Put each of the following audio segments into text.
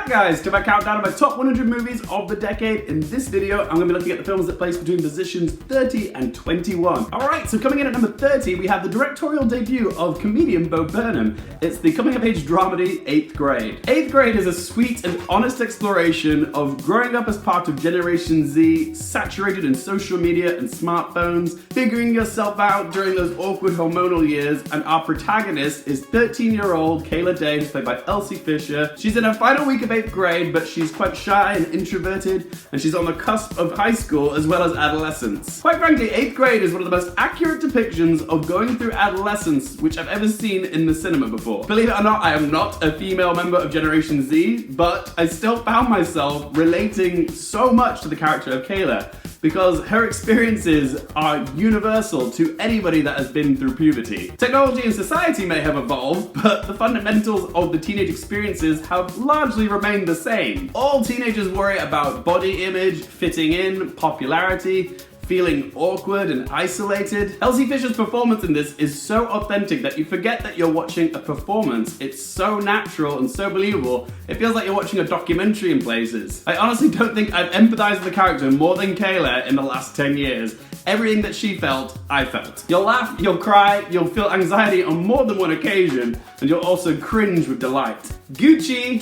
guys, to my countdown of my top 100 movies of the decade. In this video, I'm going to be looking at the films that place between positions 30 and 21. Alright, so coming in at number 30, we have the directorial debut of comedian Bo Burnham. It's the coming-of-age dramedy 8th Grade. 8th Grade is a sweet and honest exploration of growing up as part of Generation Z, saturated in social media and smartphones, figuring yourself out during those awkward hormonal years, and our protagonist is 13-year-old Kayla Day, who's played by Elsie Fisher. She's in her final week of 8th grade, but she's quite shy and introverted, and she's on the cusp of high school as well as adolescence. Quite frankly, 8th grade is one of the most accurate depictions of going through adolescence which I've ever seen in the cinema before. Believe it or not, I am not a female member of Generation Z, but I still found myself relating so much to the character of Kayla, because her experiences are universal to anybody that has been through puberty. Technology and society may have evolved, but the fundamentals of the teenage experiences have largely remained the same. All teenagers worry about body image, fitting in, popularity, feeling awkward and isolated. Elsie Fisher's performance in this is so authentic that you forget that you're watching a performance. It's so natural and so believable, it feels like you're watching a documentary in places. I honestly don't think I've empathized with the character more than Kayla in the last 10 years. Everything that she felt, I felt. You'll laugh, you'll cry, you'll feel anxiety on more than one occasion, and you'll also cringe with delight. Gucci!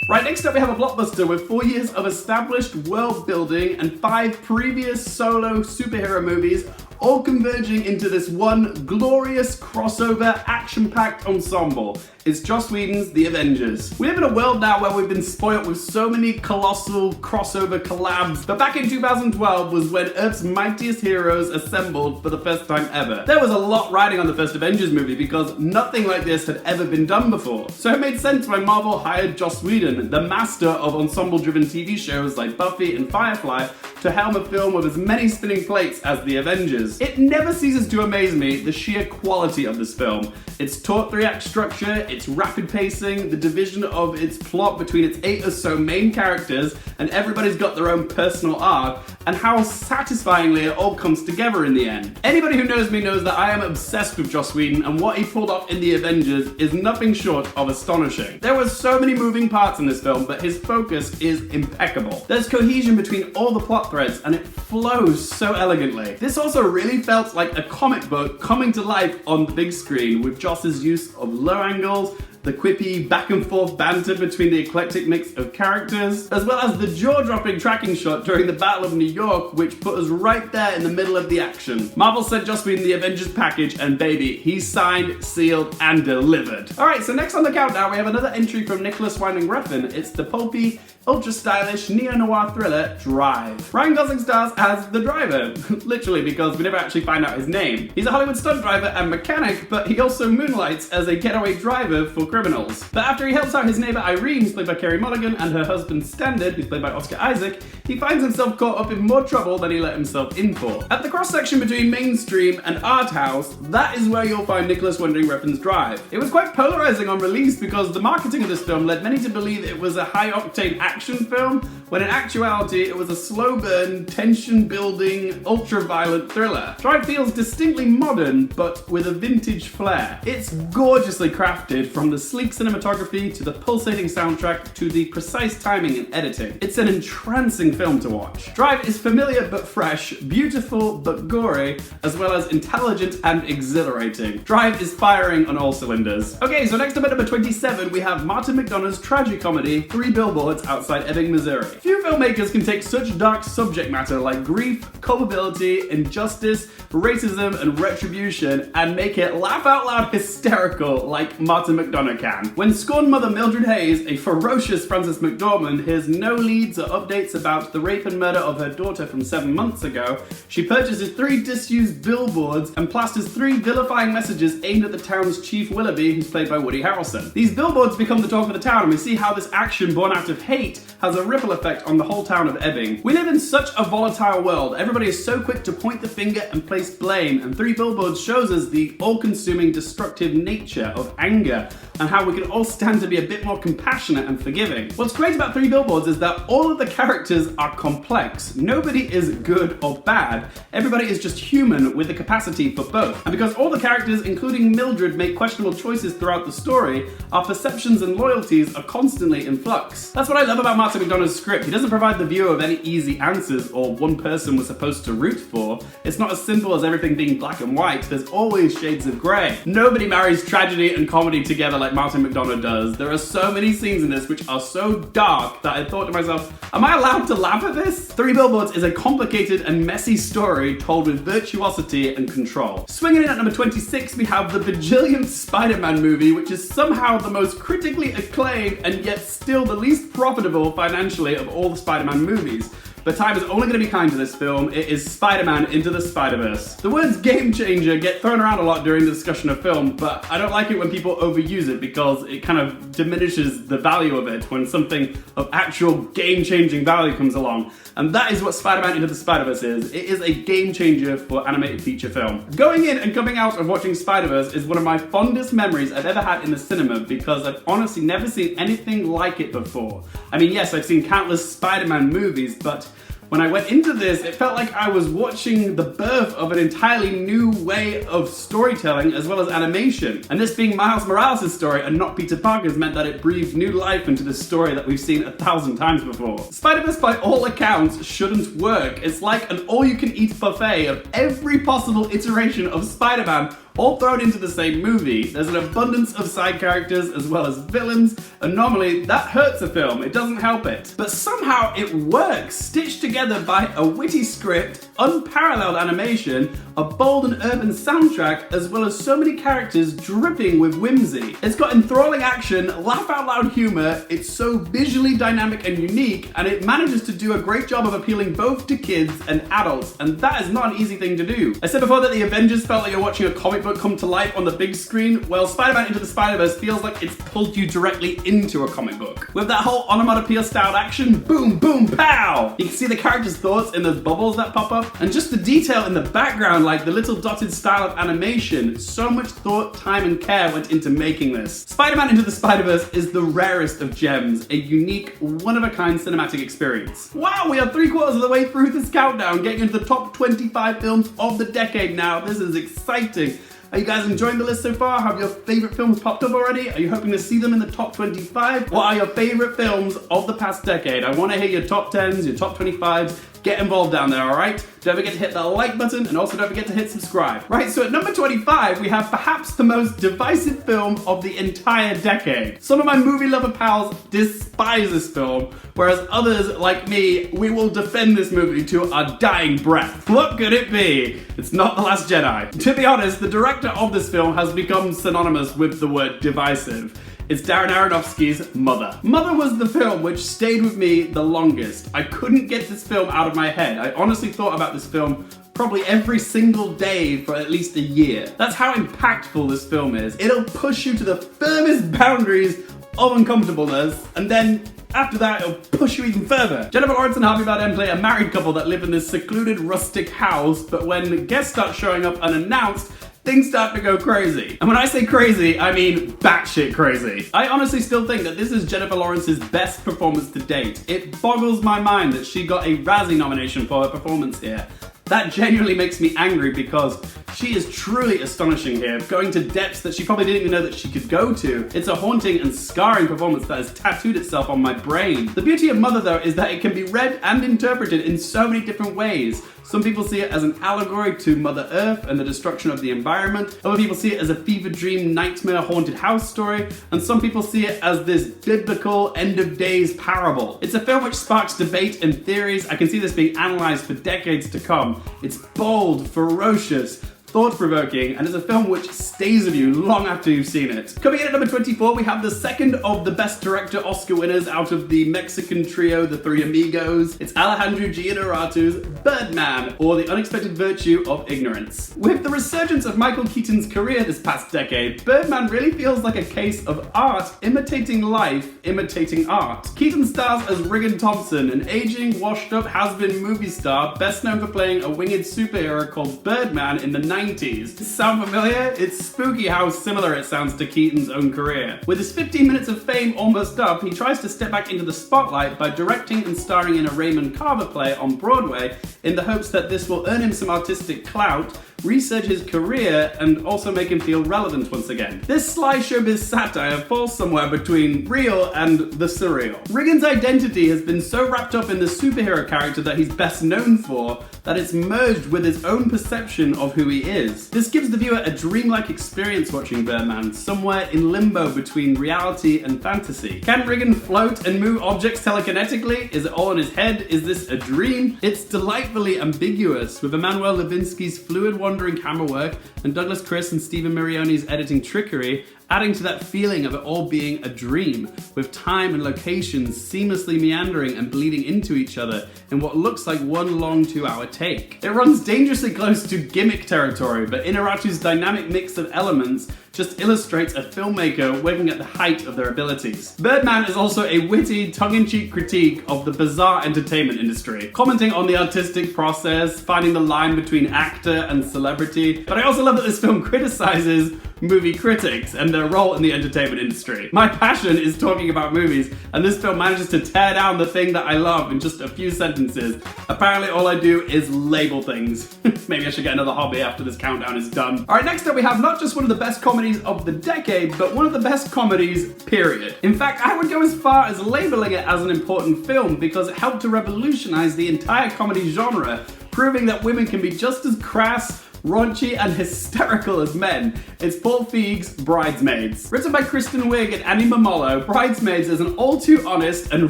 Right, next up we have a blockbuster with 4 years of established world building and 5 previous solo superhero movies, all converging into this one glorious crossover action-packed ensemble. It's Joss Whedon's The Avengers. We live in a world now where we've been spoilt with so many colossal crossover collabs, but back in 2012 was when Earth's mightiest heroes assembled for the first time ever. There was a lot riding on the first Avengers movie because nothing like this had ever been done before. So it made sense when Marvel hired Joss Whedon, the master of ensemble-driven TV shows like Buffy and Firefly, to helm a film with as many spinning plates as The Avengers. It never ceases to amaze me the sheer quality of this film. Its taut 3-act structure, its rapid pacing, the division of its plot between its 8 or so main characters, and everybody's got their own personal arc, and how satisfyingly it all comes together in the end. Anybody who knows me knows that I am obsessed with Joss Whedon, and what he pulled off in The Avengers is nothing short of astonishing. There were so many moving parts in this film, but his focus is impeccable. There's cohesion between all the plot threads, and it flows so elegantly. This also really felt like a comic book coming to life on the big screen, with Joss's use of low angles, the quippy back and forth banter between the eclectic mix of characters, as well as the jaw-dropping tracking shot during the Battle of New York, which put us right there in the middle of the action. Marvel sent Joss Whedon the Avengers package, and baby, he signed, sealed, and delivered. Alright, so next on the countdown we have another entry from Nicholas Winding Refn. It's the pulpy, ultra-stylish neo-noir thriller Drive. Ryan Gosling stars as the driver, literally, because we never actually find out his name. He's a Hollywood stunt driver and mechanic, but he also moonlights as a getaway driver for criminals. But after he helps out his neighbor Irene, who's played by Carey Mulligan, and her husband Standard, who's played by Oscar Isaac, he finds himself caught up in more trouble than he let himself in for. At the cross-section between mainstream and art house, that is where you'll find Nicholas Winding Refn's Drive. It was quite polarizing on release because the marketing of this film led many to believe it was a high-octane action film, when in actuality it was a slow-burn, tension-building, ultra-violent thriller. Drive feels distinctly modern, but with a vintage flair. It's gorgeously crafted, from the sleek cinematography to the pulsating soundtrack to the precise timing and editing. It's an entrancing film to watch. Drive is familiar but fresh, beautiful but gory, as well as intelligent and exhilarating. Drive is firing on all cylinders. Okay, so next up at number 27 we have Martin McDonagh's tragicomedy 3 Billboards Outside Ebbing, Missouri. Few filmmakers can take such dark subject matter like grief, culpability, injustice, racism, and retribution and make it laugh out loud hysterical like Martin McDonagh can. When scorned mother Mildred Hayes, a ferocious Frances McDormand, hears no leads or updates about the rape and murder of her daughter from 7 months ago, she purchases 3 disused billboards and plasters 3 vilifying messages aimed at the town's Chief Willoughby, who's played by Woody Harrelson. These billboards become the talk of the town, and we see how this action born out of hate has a ripple effect on the whole town of Ebbing. We live in such a volatile world. Everybody is so quick to point the finger and place blame, and 3 Billboards shows us the all-consuming destructive nature of anger. and how we can all stand to be a bit more compassionate and forgiving. What's great about Three Billboards is that all of the characters are complex. Nobody is good or bad. Everybody is just human with the capacity for both. And because all the characters, including Mildred, make questionable choices throughout the story, our perceptions and loyalties are constantly in flux. That's what I love about Martin McDonagh's script. He doesn't provide the viewer of any easy answers or one person we're supposed to root for. It's not as simple as everything being black and white. There's always shades of grey. Nobody marries tragedy and comedy together like Martin McDonagh does. There are so many scenes in this which are so dark that I thought to myself, am I allowed to laugh at this? Three Billboards is a complicated and messy story told with virtuosity and control. Swinging in at number 26, we have the bajillionth Spider-Man movie, which is somehow the most critically acclaimed and yet still the least profitable financially of all the Spider-Man movies. But time is only going to be kind to this film. It is Spider-Man Into the Spiderverse. The words game changer get thrown around a lot during the discussion of film, but I don't like it when people overuse it because it kind of diminishes the value of it when something of actual game-changing value comes along. And that is what Spider-Man Into the Spiderverse is. It is a game changer for animated feature film. Going in and coming out of watching Spiderverse is one of my fondest memories I've ever had in the cinema because I've honestly never seen anything like it before. I mean, yes, I've seen countless Spider-Man movies, but when I went into this, it felt like I was watching the birth of an entirely new way of storytelling as well as animation. And this being Miles Morales' story and not Peter Parker's meant that it breathed new life into this story that we've seen 1,000 times before. Spider-Verse, by all accounts, shouldn't work. It's like an all-you-can-eat buffet of every possible iteration of Spider-Man all thrown into the same movie. There's an abundance of side characters as well as villains, and normally that hurts a film, it doesn't help it. But somehow it works, stitched together by a witty script, unparalleled animation, a bold and urban soundtrack, as well as so many characters dripping with whimsy. It's got enthralling action, laugh-out-loud humor, it's so visually dynamic and unique, and it manages to do a great job of appealing both to kids and adults, and that is not an easy thing to do. I said before that the Avengers felt like you're watching a comic book come to life on the big screen. Well, Spider-Man Into the Spider-Verse feels like it's pulled you directly into a comic book. With that whole onomatopoeia-styled action, boom, boom, pow! You can see the characters' thoughts in those bubbles that pop up, and just the detail in the background, like the little dotted style of animation. So much thought, time, and care went into making this. Spider-Man Into the Spider-Verse is the rarest of gems, a unique, one-of-a-kind cinematic experience. Wow, we are 3/4 of the way through this countdown, getting into the top 25 films of the decade now. This is exciting. Are you guys enjoying the list so far? Have your favorite films popped up already? Are you hoping to see them in the top 25? What are your favorite films of the past decade? I want to hear your top 10s, your top 25s. Get involved down there, alright? Don't forget to hit that like button, and also don't forget to hit subscribe. Right, so at number 25, we have perhaps the most divisive film of the entire decade. Some of my movie lover pals despise this film, whereas others, like me, we will defend this movie to our dying breath. What could it be? It's not The Last Jedi. To be honest, the director of this film has become synonymous with the word divisive. It's Darren Aronofsky's Mother. Mother was the film which stayed with me the longest. I couldn't get this film out of my head. I honestly thought about this film probably every single day for at least a year. That's how impactful this film is. It'll push you to the furthest boundaries of uncomfortableness, and then after that, it'll push you even further. Jennifer Lawrence and Harvey Bardem play a married couple that live in this secluded rustic house, but when guests start showing up unannounced, things start to go crazy. And when I say crazy, I mean batshit crazy. I honestly still think that this is Jennifer Lawrence's best performance to date. It boggles my mind that she got a Razzie nomination for her performance here. That genuinely makes me angry because she is truly astonishing here, going to depths that she probably didn't even know that she could go to. It's a haunting and scarring performance that has tattooed itself on my brain. The beauty of Mother, though, is that it can be read and interpreted in so many different ways. Some people see it as an allegory to Mother Earth and the destruction of the environment. Other people see it as a fever dream, nightmare, haunted house story. And some people see it as this biblical end of days parable. It's a film which sparks debate and theories. I can see this being analysed for decades to come. It's bold, ferocious, thought-provoking, and it's a film which stays with you long after you've seen it. Coming in at number 24, we have the second of the Best Director Oscar winners out of the Mexican trio, the Three Amigos. It's Alejandro Jodorowsky's Birdman, or The Unexpected Virtue of Ignorance. With the resurgence of Michael Keaton's career this past decade, Birdman really feels like a case of art imitating life, imitating art. Keaton stars as Regan Thompson, an aging, washed-up, has-been movie star, best known for playing a winged superhero called Birdman in the 90s. Sound familiar? It's spooky how similar it sounds to Keaton's own career. With his 15 minutes of fame almost up, he tries to step back into the spotlight by directing and starring in a Raymond Carver play on Broadway in the hopes that this will earn him some artistic clout, research his career, and also make him feel relevant once again. This sly showbiz satire falls somewhere between real and the surreal. Riggan's identity has been so wrapped up in the superhero character that he's best known for that it's merged with his own perception of who he is. This gives the viewer a dreamlike experience watching Birdman, somewhere in limbo between reality and fantasy. Can Riggan float and move objects telekinetically? Is it all in his head? Is this a dream? It's delightfully ambiguous, with Emmanuel Levinsky's fluid wandering camera work and Douglas Chris and Stephen Mirione's editing trickery adding to that feeling of it all being a dream, with time and locations seamlessly meandering and bleeding into each other in what looks like one long 2-hour take. It runs dangerously close to gimmick territory, but Inarritu's dynamic mix of elements just illustrates a filmmaker working at the height of their abilities. Birdman is also a witty, tongue-in-cheek critique of the bizarre entertainment industry, commenting on the artistic process, finding the line between actor and celebrity. But I also love that this film criticizes movie critics and their role in the entertainment industry. My passion is talking about movies, and this film manages to tear down the thing that I love in just a few sentences. Apparently all I do is label things. Maybe I should get another hobby after this countdown is done. Alright, next up we have not just one of the best comedies of the decade, but one of the best comedies, period. In fact, I would go as far as labeling it as an important film because it helped to revolutionize the entire comedy genre, proving that women can be just as crass, raunchy and hysterical as men. It's Paul Feig's Bridesmaids. Written by Kristen Wiig and Annie Mamolo, Bridesmaids is an all-too-honest and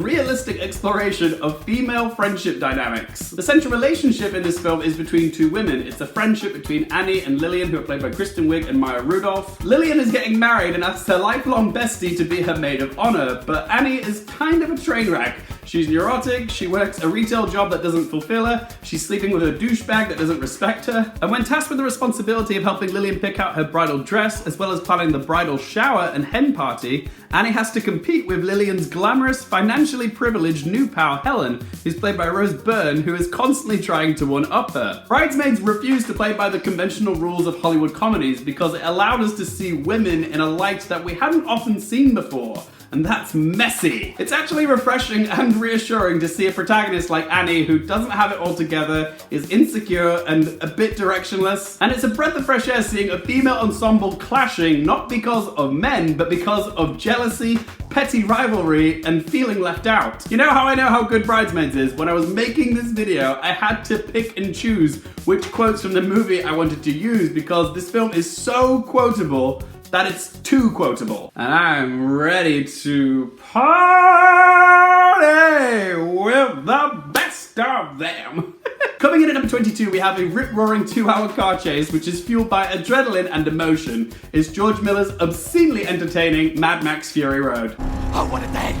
realistic exploration of female friendship dynamics. The central relationship in this film is between two women. It's a friendship between Annie and Lillian, who are played by Kristen Wiig and Maya Rudolph. Lillian is getting married and asks her lifelong bestie to be her maid of honor, but Annie is kind of a train wreck. She's neurotic, she works a retail job that doesn't fulfill her, she's sleeping with a douchebag that doesn't respect her, and when tasked with the responsibility of helping Lillian pick out her bridal dress, as well as planning the bridal shower and hen party, Annie has to compete with Lillian's glamorous, financially privileged new pal Helen, who's played by Rose Byrne, who is constantly trying to one-up her. Bridesmaids refused to play by the conventional rules of Hollywood comedies because it allowed us to see women in a light that we hadn't often seen before. And that's messy. It's actually refreshing and reassuring to see a protagonist like Annie who doesn't have it all together, is insecure and a bit directionless. And it's a breath of fresh air seeing a female ensemble clashing not because of men, but because of jealousy, petty rivalry, and feeling left out. You know how I know how good Bridesmaids is? When I was making this video, I had to pick and choose which quotes from the movie I wanted to use because this film is so quotable that it's too quotable. And I'm ready to party with the best of them. Coming in at number 22, we have a rip-roaring 2-hour car chase, which is fueled by adrenaline and emotion. It's George Miller's obscenely entertaining Mad Max Fury Road. Oh, what a day!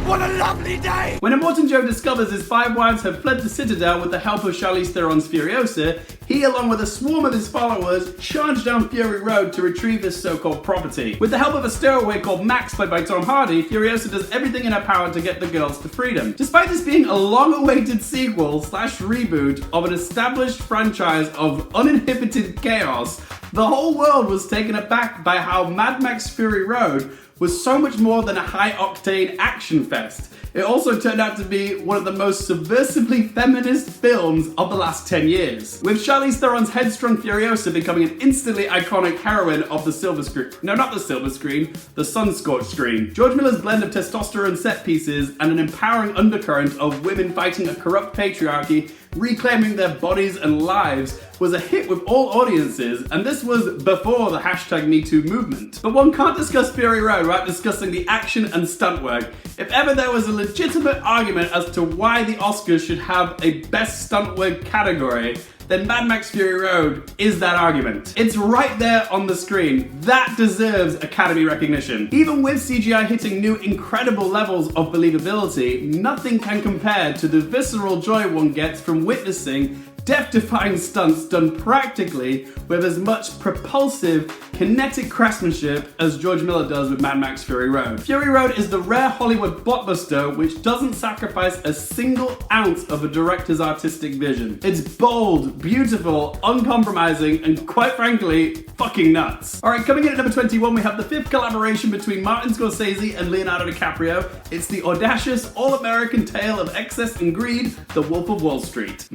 What a lovely day! When Immortan Joe discovers his 5 wives have fled the Citadel with the help of Charlize Theron's Furiosa, he, along with a swarm of his followers, charge down Fury Road to retrieve this so-called property. With the help of a stowaway called Max, played by Tom Hardy, Furiosa does everything in her power to get the girls to freedom. Despite this being a long-awaited sequel/reboot of an established franchise of uninhibited chaos, the whole world was taken aback by how Mad Max Fury Road was so much more than a high-octane action fest. It also turned out to be one of the most subversively feminist films of the last 10 years, with Charlize Theron's headstrong Furiosa becoming an instantly iconic heroine of the silver screen. No, not the silver screen, the sun-scorched screen. George Miller's blend of testosterone set pieces and an empowering undercurrent of women fighting a corrupt patriarchy, reclaiming their bodies and lives, was a hit with all audiences, and this was before the #MeToo movement. But one can't discuss Fury Road without discussing the action and stunt work. If ever there was a legitimate argument as to why the Oscars should have a best stunt work category, then Mad Max Fury Road is that argument. It's right there on the screen. That deserves Academy recognition. Even with CGI hitting new incredible levels of believability, nothing can compare to the visceral joy one gets from witnessing death-defying stunts done practically with as much propulsive, kinetic craftsmanship as George Miller does with Mad Max Fury Road. Fury Road is the rare Hollywood blockbuster which doesn't sacrifice a single ounce of a director's artistic vision. It's bold, beautiful, uncompromising, and quite frankly, fucking nuts. Alright, coming in at number 21, we have the fifth collaboration between Martin Scorsese and Leonardo DiCaprio. It's the audacious, all-American tale of excess and greed, The Wolf of Wall Street.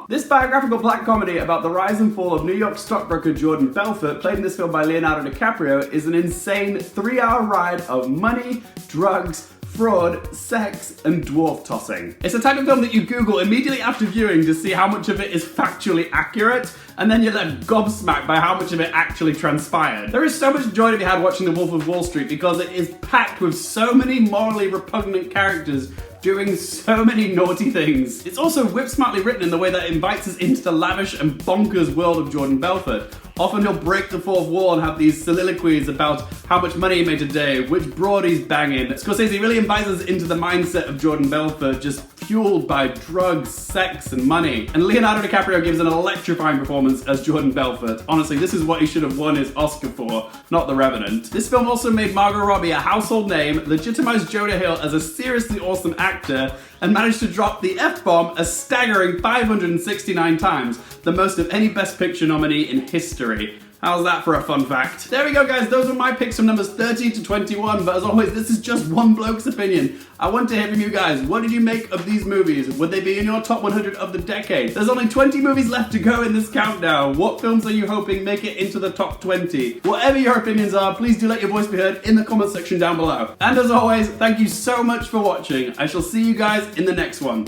This biographical black comedy about the rise and fall of New York stockbroker Jordan Belfort, played in this film by Leonardo DiCaprio, is an insane 3-hour ride of money, drugs, fraud, sex, and dwarf tossing. It's a type of film that you Google immediately after viewing to see how much of it is factually accurate, and then you're left gobsmacked by how much of it actually transpired. There is so much joy to be had watching The Wolf of Wall Street because it is packed with so many morally repugnant characters doing so many naughty things. It's also whip-smartly written in the way that it invites us into the lavish and bonkers world of Jordan Belfort. Often he'll break the fourth wall and have these soliloquies about how much money he made today, which broad he's banging. Scorsese really invites us into the mindset of Jordan Belfort, just fueled by drugs, sex, and money. And Leonardo DiCaprio gives an electrifying performance as Jordan Belfort. Honestly, this is what he should have won his Oscar for, not The Revenant. This film also made Margot Robbie a household name, legitimized Jonah Hill as a seriously awesome actor, and managed to drop the F-bomb a staggering 569 times, the most of any Best Picture nominee in history. How's that for a fun fact? There we go, guys. Those are my picks from numbers 30 to 21. But as always, this is just one bloke's opinion. I want to hear from you guys. What did you make of these movies? Would they be in your top 100 of the decade? There's only 20 movies left to go in this countdown. What films are you hoping make it into the top 20? Whatever your opinions are, please do let your voice be heard in the comment section down below. And as always, thank you so much for watching. I shall see you guys in the next one.